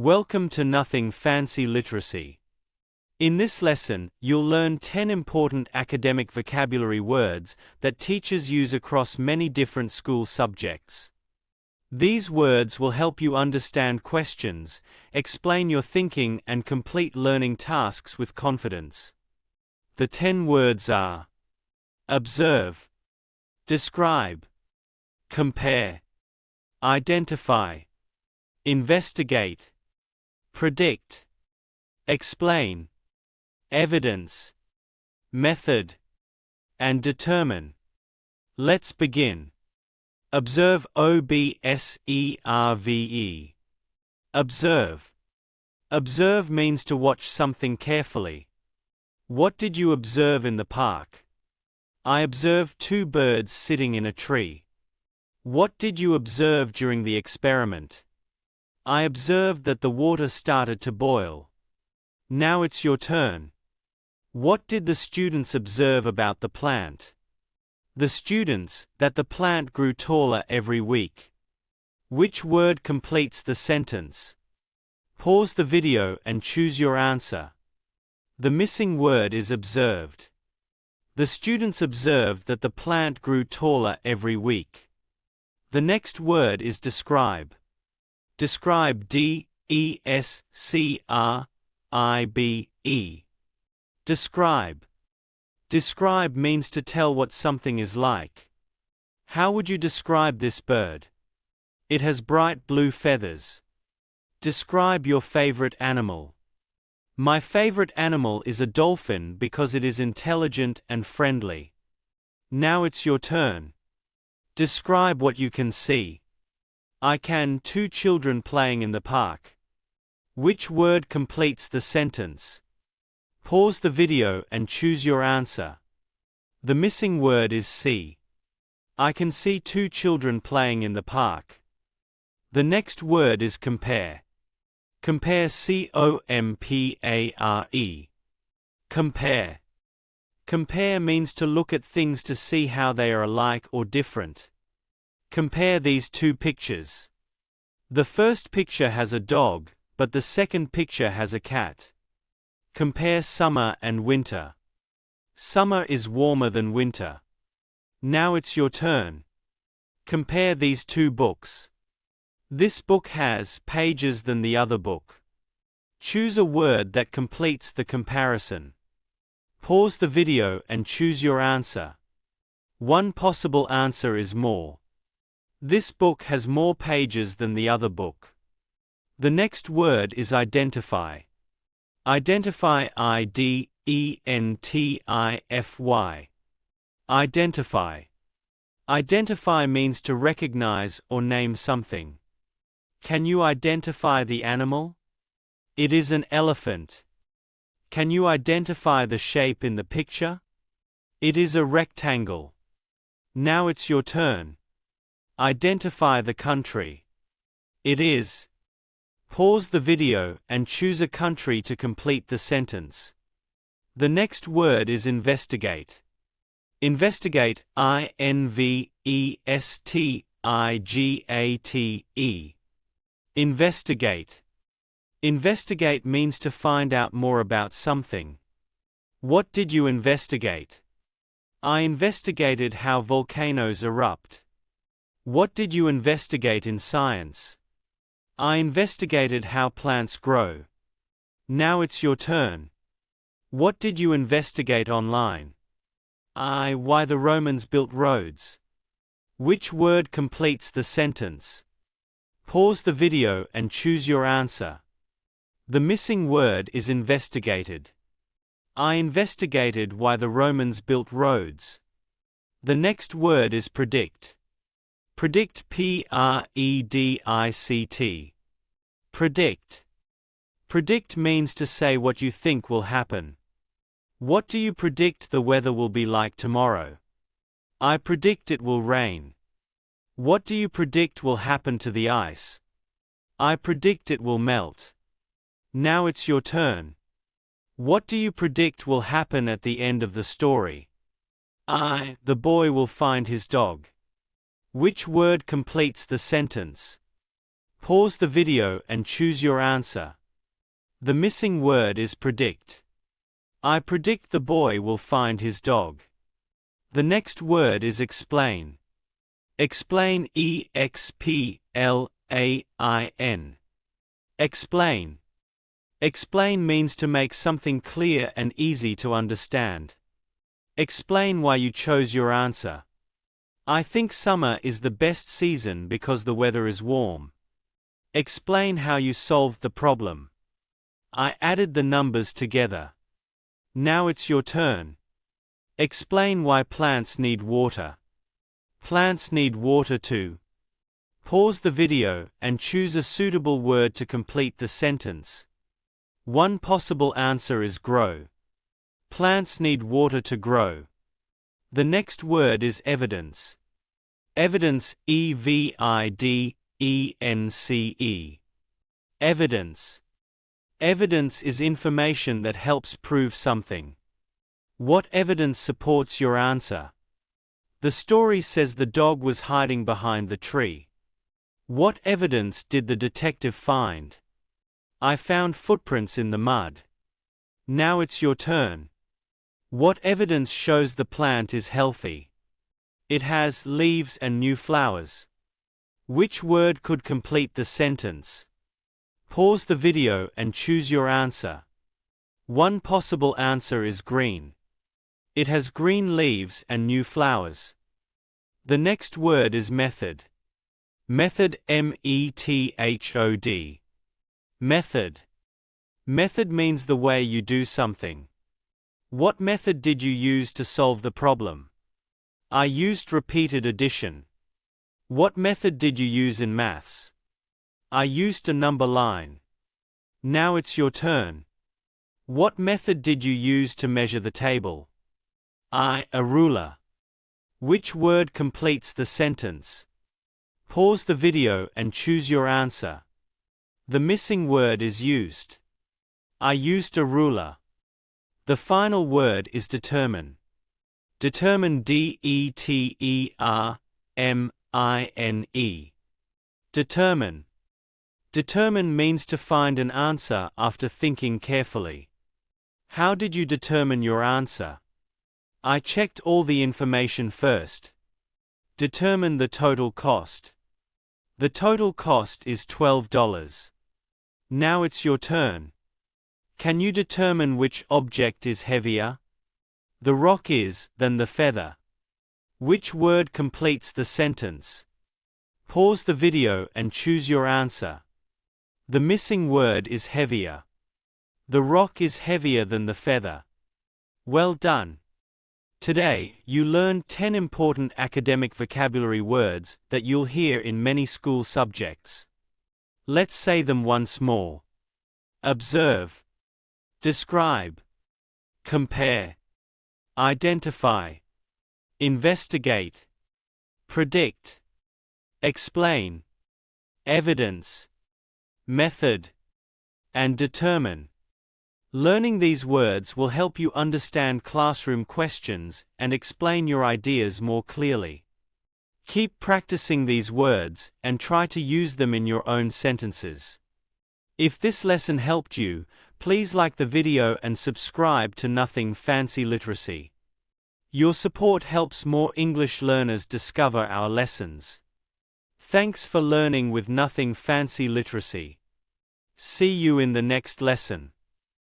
Welcome to Nothing Fancy Literacy. In this lesson, you'll learn 10 important academic vocabulary words that teachers use across many different school subjects. These words will help you understand questions, explain your thinking, and complete learning tasks with confidence. The 10 words are: observe, describe, compare, identify, investigate, predict, explain, evidence, method, and determine. Let's begin. Observe. Observe. Observe. Observe means to watch something carefully. What did you observe in the park? I observed 2 birds sitting in a tree. What did you observe during the experiment? I observed that the water started to boil. Now it's your turn. What did the students observe about the plant? The students, that the plant grew taller every week. Which word completes the sentence? Pause the video and choose your answer. The missing word is observed. The students observed that the plant grew taller every week. The next word is describe. Describe. Describe. Describe. Describe means to tell what something is like. How would you describe this bird? It has bright blue feathers. Describe your favorite animal. My favorite animal is a dolphin because it is intelligent and friendly. Now it's your turn. Describe what you can see. I can 2 children playing in the park. Which word completes the sentence? Pause the video and choose your answer. The missing word is see. I can see 2 children playing in the park. The next word is compare. Compare. Compare. Compare. Compare means to look at things to see how they are alike or different. Compare these 2 pictures. The first picture has a dog, but the second picture has a cat. Compare summer and winter. Summer is warmer than winter. Now it's your turn. Compare these 2 books. This book has pages than the other book. Choose a word that completes the comparison. Pause the video and choose your answer. One possible answer is more. This book has more pages than the other book. The next word is identify. Identify. Identify. Identify. Identify means to recognize or name something. Can you identify the animal? It is an elephant. Can you identify the shape in the picture? It is a rectangle. Now it's your turn. Identify the country. It is. Pause the video and choose a country to complete the sentence. The next word is investigate. Investigate. Investigate. Investigate. Investigate means to find out more about something. What did you investigate? I investigated how volcanoes erupt. What did you investigate in science? I investigated how plants grow. Now it's your turn. What did you investigate online? Why the Romans built roads. Which word completes the sentence? Pause the video and choose your answer. The missing word is investigated. I investigated why the Romans built roads. The next word is predict. Predict. Predict. Predict. Predict means to say what you think will happen. What do you predict the weather will be like tomorrow? I predict it will rain. What do you predict will happen to the ice? I predict it will melt. Now it's your turn. What do you predict will happen at the end of the story? The boy will find his dog. Which word completes the sentence? Pause the video and choose your answer. The missing word is predict. I predict the boy will find his dog. The next word is explain. Explain, explain. Explain. Explain means to make something clear and easy to understand. Explain why you chose your answer. I think summer is the best season because the weather is warm. Explain how you solved the problem. I added the numbers together. Now it's your turn. Explain why plants need water. Plants need water too. Pause the video and choose a suitable word to complete the sentence. One possible answer is grow. Plants need water to grow. The next word is evidence. Evidence, evidence. Evidence. Evidence is information that helps prove something. What evidence supports your answer? The story says the dog was hiding behind the tree. What evidence did the detective find? I found footprints in the mud. Now it's your turn. What evidence shows the plant is healthy? It has leaves and new flowers. Which word could complete the sentence? Pause the video and choose your answer. One possible answer is green. It has green leaves and new flowers. The next word is method. Method, method. Method. Method means the way you do something. What method did you use to solve the problem? I used repeated addition. What method did you use in maths? I used a number line. Now it's your turn. What method did you use to measure the table? A ruler. Which word completes the sentence? Pause the video and choose your answer. The missing word is used. I used a ruler. The final word is determine. Determine, determine. Determine. Determine means to find an answer after thinking carefully. How did you determine your answer? I checked all the information first. Determine the total cost. The total cost is $12. Now it's your turn. Can you determine which object is heavier? The rock is than the feather. Which word completes the sentence? Pause the video and choose your answer. The missing word is heavier. The rock is heavier than the feather. Well done. Today, you learned 10 important academic vocabulary words that you'll hear in many school subjects. Let's say them once more. Observe. Describe. Compare. Identify. Investigate. Predict. Explain. Evidence. Method. And determine. Learning these words will help you understand classroom questions and explain your ideas more clearly. Keep practicing these words and try to use them in your own sentences. If this lesson helped you, please like the video and subscribe to Nothing Fancy Literacy. Your support helps more English learners discover our lessons. Thanks for learning with Nothing Fancy Literacy. See you in the next lesson.